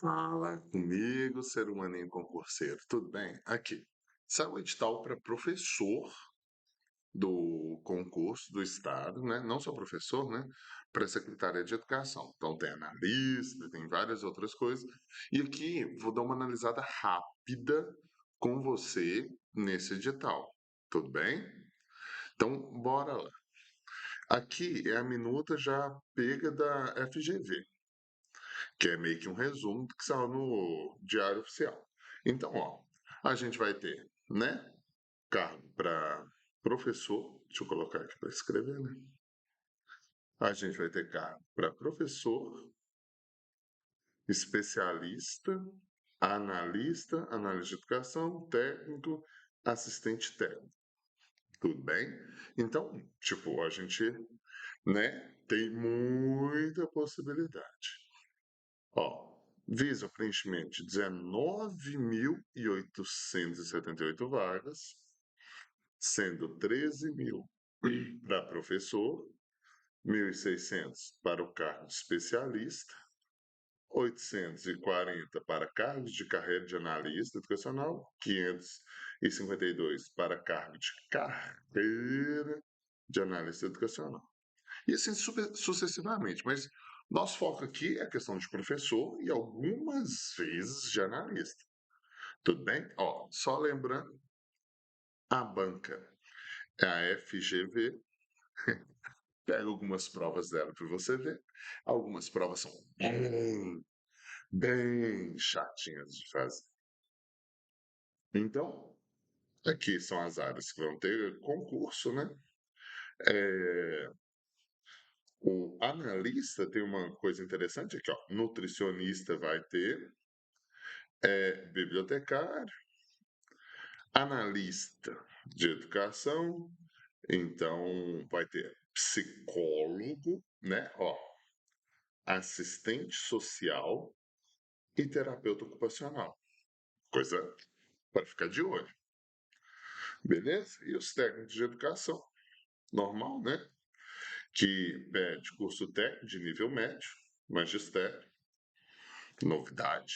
Fala comigo, ser humaninho concurseiro, tudo bem? Aqui, saiu o edital para professor do concurso do Estado, né? Não só professor, né? Para Secretaria de Educação. Então, tem analista, tem várias outras coisas. E aqui, vou dar uma analisada rápida com você nesse edital, tudo bem? Então, bora lá. Aqui é a minuta já pega da FGV, que é meio que um resumo do que saiu no Diário Oficial. Então, ó, a gente vai ter, né, cargo para professor, deixa eu colocar aqui para escrever, né? A gente vai ter cargo para professor, especialista, analista, analista de educação, técnico, assistente técnico. Tudo bem? Então, tipo, a gente, né, tem muita possibilidade. Ó, visa o preenchimento de 19.878 vagas, sendo 13.000 para professor, 1.600 para o cargo de especialista, 840 para cargos de carreira de analista educacional, 552 para cargo de carreira de analista educacional. E assim sucessivamente, mas nosso foco aqui é a questão de professor e algumas vezes de analista. Tudo bem? Ó, só lembrando, a banca é a FGV. Pega algumas provas dela para você ver. Algumas provas são bem chatinhas de fazer. Então, aqui são as áreas que vão ter concurso, né? É, o analista tem uma coisa interessante aqui, ó. Nutricionista vai ter, bibliotecário, analista de educação, então vai ter psicólogo, né? Ó, assistente social e terapeuta ocupacional. Coisa para ficar de olho, beleza? E os técnicos de educação, normal, né? Que pede curso técnico de nível médio, magistério, novidade.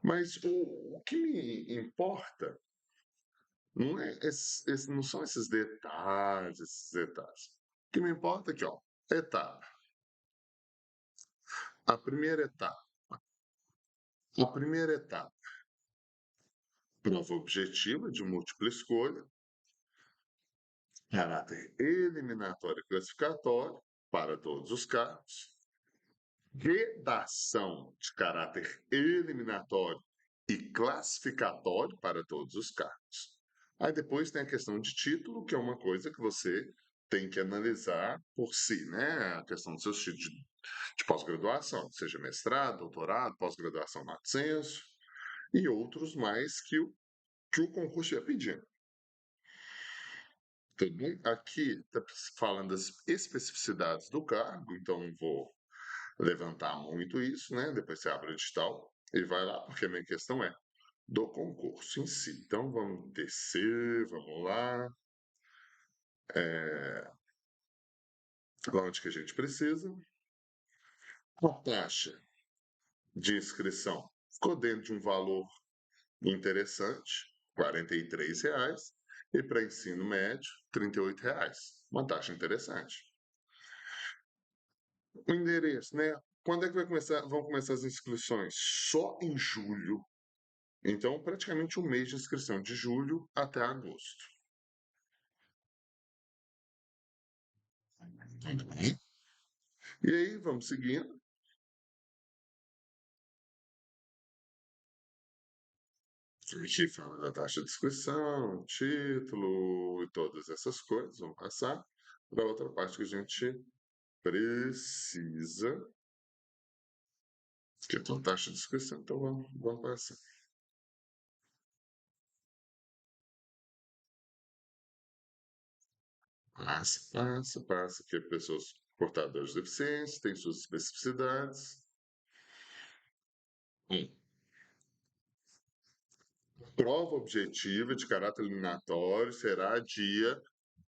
Mas o que me importa não são esses detalhes, esses detalhes. O que me importa aqui, ó, etapa. A primeira etapa. A primeira etapa, prova objetiva de múltipla escolha, caráter eliminatório e classificatório para todos os cargos, redação de caráter eliminatório e classificatório para todos os cargos. Aí depois tem a questão de título, que é uma coisa que você tem que analisar por si, né? A questão dos seus títulos de pós-graduação, seja mestrado, doutorado, pós-graduação no senso e outros mais que o concurso ia pedindo. Tudo bem? Aqui está falando das especificidades do cargo, então não vou levantar muito isso, né? Depois você abre o edital e vai lá, porque a minha questão é do concurso em si. Então vamos descer, vamos lá. Onde que a gente precisa? A taxa de inscrição ficou dentro de um valor interessante, R$ 43, e para ensino médio, R$ 38. Uma taxa interessante. O endereço, né? Quando é que vão começar as inscrições? Só em julho. Então, praticamente um mês de inscrição, de julho até agosto. E aí, vamos seguindo. Aqui fala da taxa de inscrição, título e todas essas coisas. Vamos passar para outra parte que a gente precisa, que é a taxa de inscrição. Então, vamos passar. Passa, que pessoas portadoras de deficiência têm suas especificidades. Prova objetiva de caráter eliminatório será dia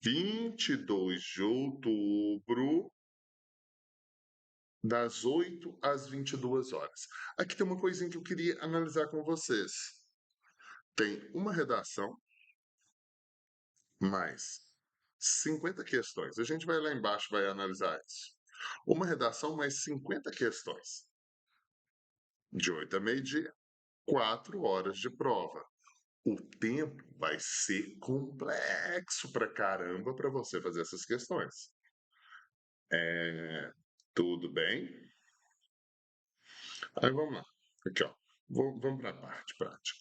22 de outubro das 8 às 22 horas. Aqui tem uma coisinha que eu queria analisar com vocês. Tem uma redação mais 50 questões. A gente vai lá embaixo, vai analisar isso. Uma redação mais 50 questões. De 8 a meio-dia, 4 horas de prova. O tempo vai ser complexo pra caramba para você fazer essas questões. Tudo bem? Aí vamos lá. Aqui, ó. Vamos para a parte prática.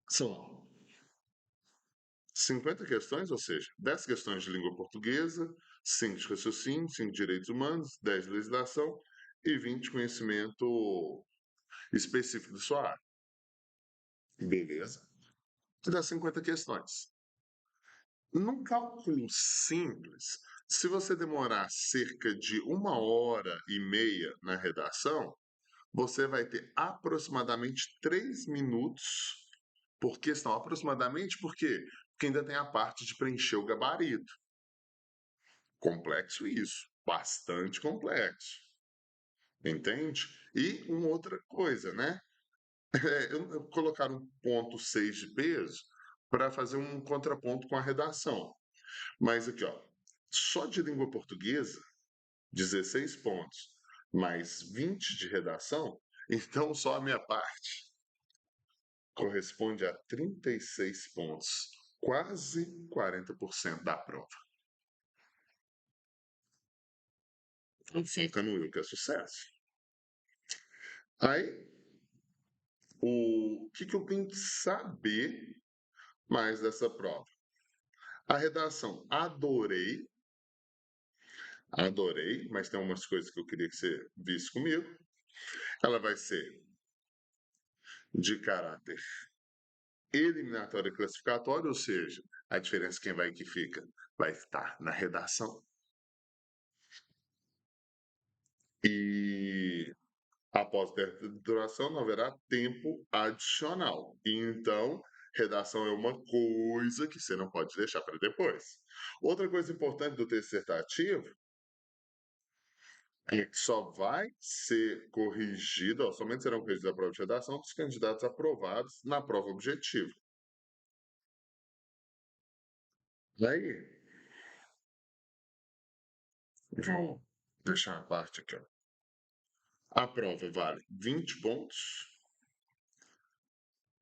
São 50 questões, ou seja, 10 questões de língua portuguesa, 5 de raciocínio, 5 de direitos humanos, 10 de legislação e 20 de conhecimento específico de sua área. Beleza? Que dá 50 questões. Num cálculo simples, se você demorar cerca de 1 hora e meia na redação, você vai ter aproximadamente 3 minutos por questão. Aproximadamente por quê? Porque ainda tem a parte de preencher o gabarito. Complexo isso, bastante complexo. Entende? E uma outra coisa, né? Eu colocar um ponto 6 de peso para fazer um contraponto com a redação. Mas aqui, ó, só de língua portuguesa, 16 pontos, mais 20 de redação, então só a minha parte corresponde a 36 pontos, quase 40% da prova. Então foca no eu que é sucesso. Aí, o que eu tenho que saber mais dessa prova? A redação, adorei, mas tem umas coisas que eu queria que você visse comigo. Ela vai ser de caráter eliminatório e classificatório, ou seja, a diferença quem vai que fica vai estar na redação. E após a duração não haverá tempo adicional. Então, redação é uma coisa que você não pode deixar para depois. Outra coisa importante do texto dissertativo é que só vai ser corrigido, ó, somente serão corrigidos a prova de redação dos candidatos aprovados na prova objetiva. Daí, vou deixar a parte aqui. Ó. A prova vale 20 pontos.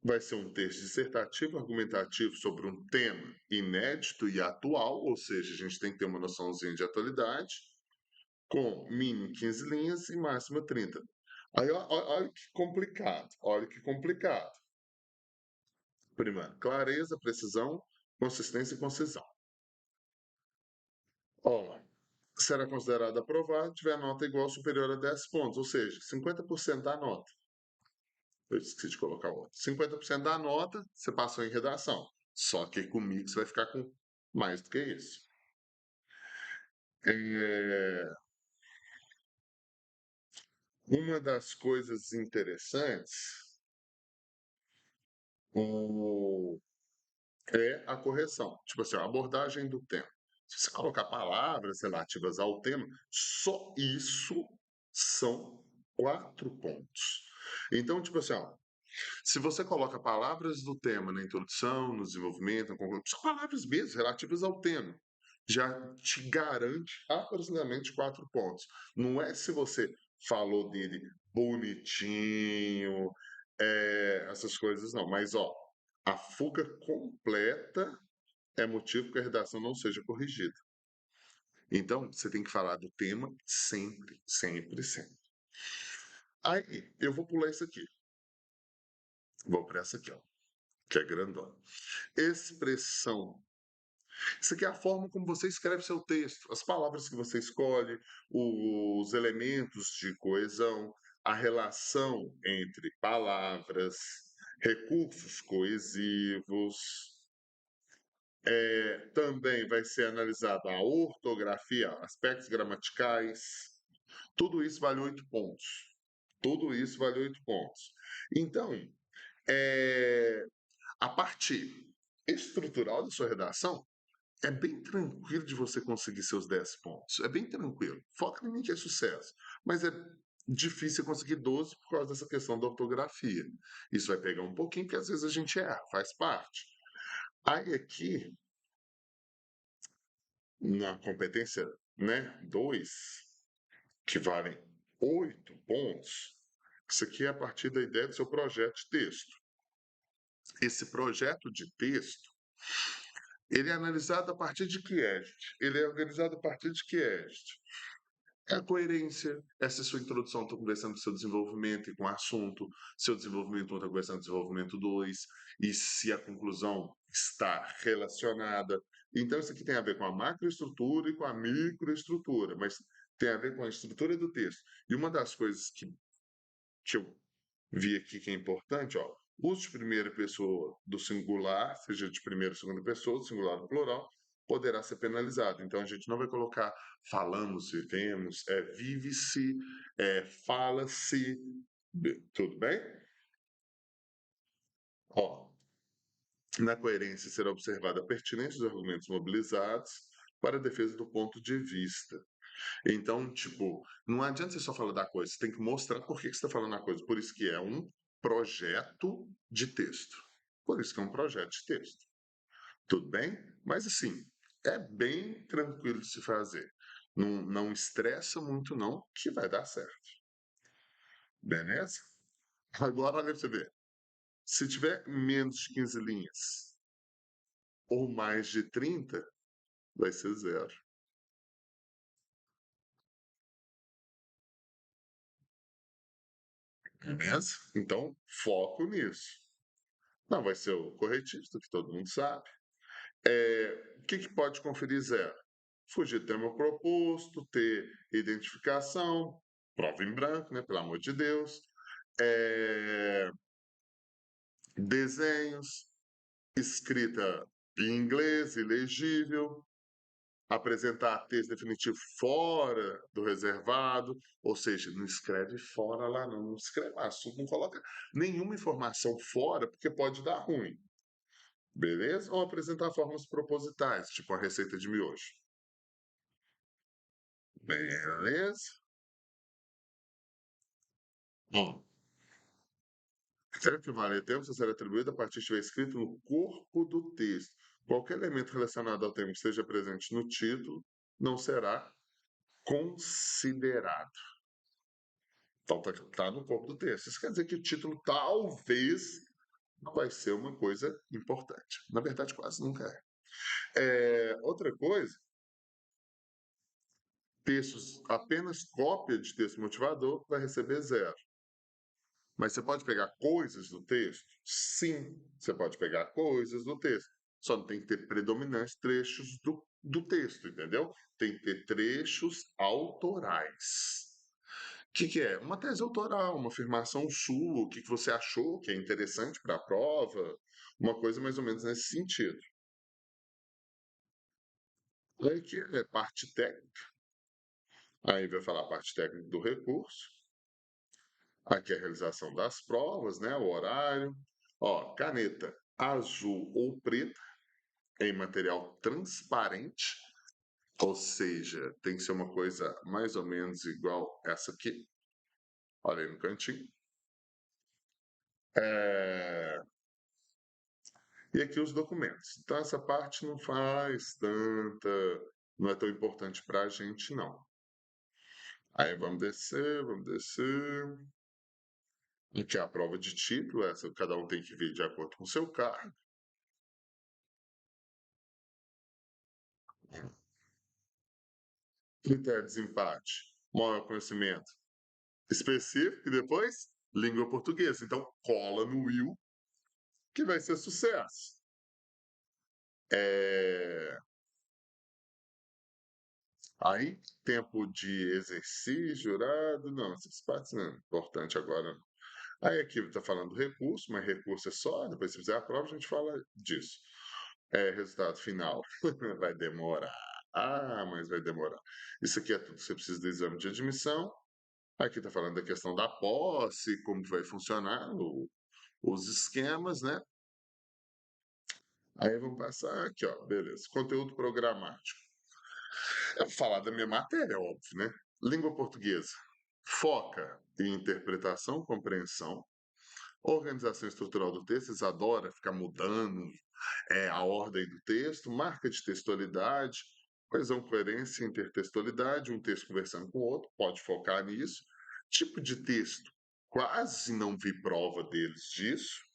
Vai ser um texto dissertativo argumentativo sobre um tema inédito e atual, ou seja, a gente tem que ter uma noçãozinha de atualidade, com mínimo 15 linhas e máximo 30. Aí olha que complicado, olha que complicado. Primeiro, clareza, precisão, consistência e concisão. Ó, será considerado aprovado tiver a nota igual ou superior a 10 pontos, ou seja, 50% da nota. Eu esqueci de colocar outro. 50% da nota você passou em redação. Só que comigo você vai ficar com mais do que isso. Uma das coisas interessantes é a correção. Tipo assim, a abordagem do tema. Se você colocar palavras relativas ao tema, só isso são 4 pontos. Então, tipo assim, ó, se você coloca palavras do tema na introdução, no desenvolvimento, na conclusão, são palavras mesmo relativas ao tema. Já te garante aproximadamente 4 pontos. Não é se você falou dele bonitinho, essas coisas não. Mas, ó, a fuga completa é motivo que a redação não seja corrigida. Então, você tem que falar do tema sempre, sempre, sempre. Aí, eu vou pular isso aqui. Vou para essa aqui, ó, que é grandona. Expressão. Isso aqui é a forma como você escreve seu texto, as palavras que você escolhe, os elementos de coesão, a relação entre palavras, recursos coesivos. Também vai ser analisada a ortografia, aspectos gramaticais. Tudo isso vale 8 pontos. Tudo isso vale 8 pontos. Então, é, a parte estrutural da sua redação é bem tranquilo de você conseguir seus 10 pontos. É bem tranquilo. Foca em mim que é sucesso. Mas é difícil conseguir 12 por causa dessa questão da ortografia. Isso vai pegar um pouquinho, porque às vezes a gente erra, faz parte. Aí aqui, na competência, né, 2, que valem 8 pontos, isso aqui é a partir da ideia do seu projeto de texto. Esse projeto de texto, ele é analisado a partir de que égide? Ele é organizado a partir de que égide? É a coerência, essa sua introdução está conversando com seu desenvolvimento e com o assunto, seu desenvolvimento está conversando com o desenvolvimento 2, e se a conclusão está relacionada. Então, isso aqui tem a ver com a macroestrutura e com a microestrutura, mas tem a ver com a estrutura do texto. E uma das coisas que eu vi aqui que é importante, ó, uso de primeira pessoa do singular, seja de primeira ou segunda pessoa, do singular ou plural, poderá ser penalizado. Então a gente não vai colocar falamos, vivemos, vive-se, fala-se, tudo bem? Ó, na coerência será observada a pertinência dos argumentos mobilizados para a defesa do ponto de vista. Então, tipo, não adianta você só falar da coisa, você tem que mostrar por que você está falando a coisa. Por isso que é um projeto de texto. Por isso que é um projeto de texto. Tudo bem? Mas assim, é bem tranquilo de se fazer. Não estressa muito não, que vai dar certo. Beleza? Agora olha pra você ver. Se tiver menos de 15 linhas ou mais de 30, vai ser zero. Beleza? Então, foco nisso. Não vai ser o corretista, que todo mundo sabe. O que, que pode conferir zero? Fugir do tema proposto, ter identificação, prova em branco, né, pelo amor de Deus, é, desenhos, escrita em inglês, ilegível, apresentar texto definitivo fora do reservado, ou seja, não escreve fora lá, não escreve assunto, não coloca nenhuma informação fora, porque pode dar ruim. Beleza? Ou apresentar formas propositais, tipo a receita de miojo. Beleza? Bom, será que vale tempo a ser atribuído a partir de estiver escrito no corpo do texto? Qualquer elemento relacionado ao tema que esteja presente no título não será considerado. Então, tá no corpo do texto. Isso quer dizer que o título talvez não vai ser uma coisa importante. Na verdade, quase nunca é. Outra coisa, textos, apenas cópia de texto motivador vai receber zero. Mas você pode pegar coisas do texto? Sim, você pode pegar coisas do texto. Só não tem que ter predominantes trechos do texto, entendeu? Tem que ter trechos autorais. O que, que é? Uma tese autoral, uma afirmação sua, o que, que você achou que é interessante para a prova, uma coisa mais ou menos nesse sentido. Aí que é parte técnica. Aí vai falar a parte técnica do recurso. Aqui é a realização das provas, né? O horário. Ó, caneta azul ou preta em material transparente, ou seja, tem que ser uma coisa mais ou menos igual essa aqui. Olha aí no cantinho. E aqui os documentos. Então essa parte não faz tanta, não é tão importante para a gente não. Aí vamos descer, vamos descer. Aqui é a prova de título, essa cada um tem que ver de acordo com o seu cargo. Critério de desempate, maior conhecimento específico e depois língua portuguesa. Então cola no Will que vai ser sucesso. Aí, tempo de exercício, jurado, não, essas partes não é importante agora. Aí aqui está falando do recurso, mas recurso é só, depois se fizer a prova a gente fala disso. Resultado final, vai demorar. Ah, mas vai demorar. Isso aqui é tudo que você precisa do exame de admissão. Aqui está falando da questão da posse, como vai funcionar os esquemas, né? Aí vamos passar aqui, ó, beleza. Conteúdo programático. Eu vou falar da minha matéria, óbvio, né? Língua portuguesa. Foca em interpretação, compreensão, organização estrutural do texto, eles adoram ficar mudando a ordem do texto, marca de textualidade, coesão, coerência, intertextualidade, um texto conversando com o outro, pode focar nisso. Tipo de texto, quase não vi prova deles disso.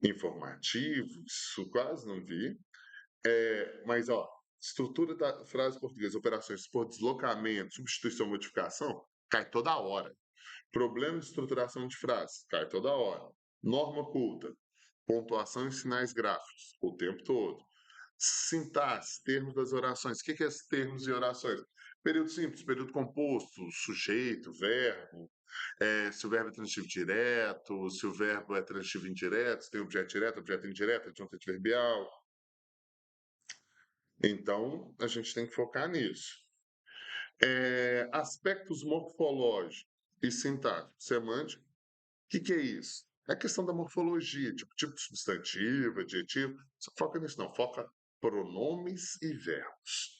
Informativo, isso quase não vi. Mas, ó, estrutura da frase portuguesa, operações por deslocamento, substituição, modificação, cai toda hora. Problema de estruturação de frase, cai toda hora. Norma culta, pontuação e sinais gráficos, o tempo todo. Sintaxe, termos das orações. O que é esses termos e orações? Período simples, período composto, sujeito, verbo, se o verbo é transitivo direto, se o verbo é transitivo indireto, se tem objeto direto, objeto indireto, adjunto adverbial. Então, a gente tem que focar nisso. Aspectos morfológicos e sintáticos, semântica. O que é isso? É a questão da morfologia, tipo de substantivo, adjetivo. Só foca nisso, não. Foca pronomes e verbos.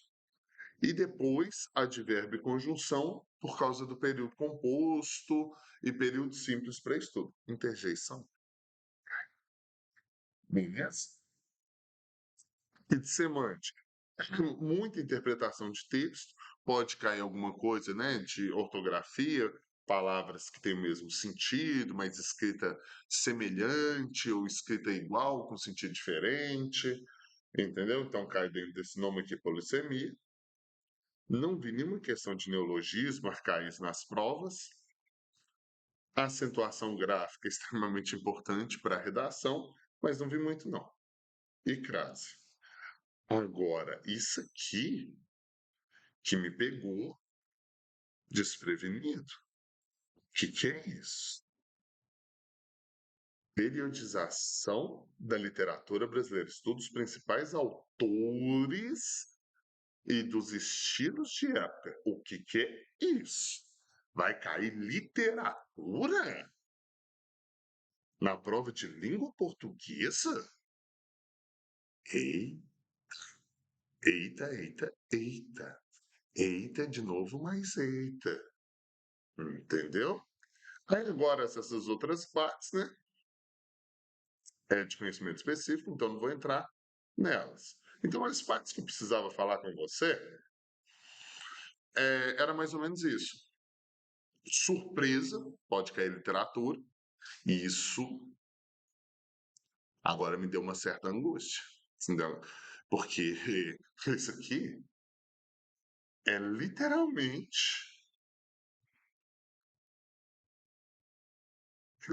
E depois, advérbio e conjunção, por causa do período composto e período simples para estudo. Interjeição. Beleza? E de semântica. Muita interpretação de texto, pode cair alguma coisa, né, de ortografia, palavras que têm o mesmo sentido, mas escrita semelhante ou escrita igual, com sentido diferente, entendeu? Então cai dentro desse nome aqui, polissemia. Não vi nenhuma questão de neologismo, arcaísmo nas provas. A acentuação gráfica é extremamente importante para a redação, mas não vi muito não. E crase. Agora, isso aqui que me pegou desprevenido. Que é isso? Periodização da literatura brasileira, estudos dos principais autores e dos estilos de época. O que é isso? Vai cair literatura na prova de língua portuguesa? Ei, eita, eita, eita. Eita de novo, mas eita. Entendeu? Aí agora essas outras partes, né? De conhecimento específico, então não vou entrar nelas. Então, as partes que eu precisava falar com você era mais ou menos isso. Surpresa, pode cair literatura, e isso agora me deu uma certa angústia. Entendeu? Porque isso aqui é literalmente.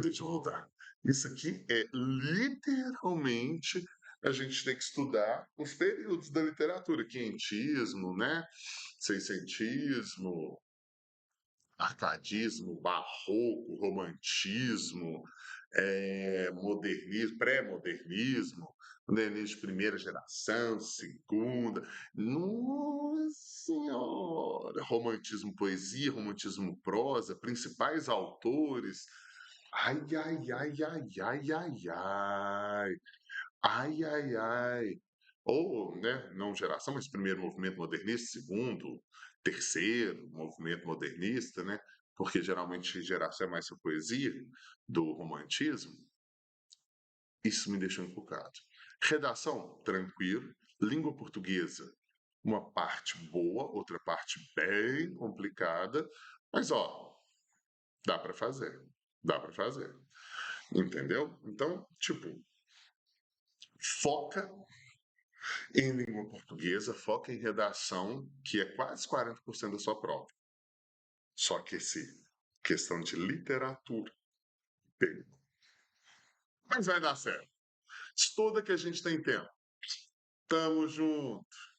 Deixa eu voltar. Isso aqui é literalmente a gente tem que estudar os períodos da literatura, quinhentismo, né? Seiscentismo, arcadismo, barroco, romantismo, modernismo, pré-modernismo, modernismo de primeira geração, segunda. Nossa Senhora! Romantismo poesia, romantismo prosa, principais autores. Ai, ai, ai, ai, ai, ai, ai. Ai, ai, ai. Ou, né, não geração, mas primeiro movimento modernista, segundo, terceiro movimento modernista, né? Porque geralmente geração é mais a poesia do romantismo. Isso me deixou encucado. Redação, tranquilo. Língua portuguesa, uma parte boa, outra parte bem complicada, mas ó, dá para fazer. Dá para fazer. Entendeu? Então, tipo, foca em língua portuguesa, foca em redação, que é quase 40% da sua prova. Só que esse questão de literatura pegou. Mas vai dar certo. Estuda que a gente tem tempo. Tamo junto.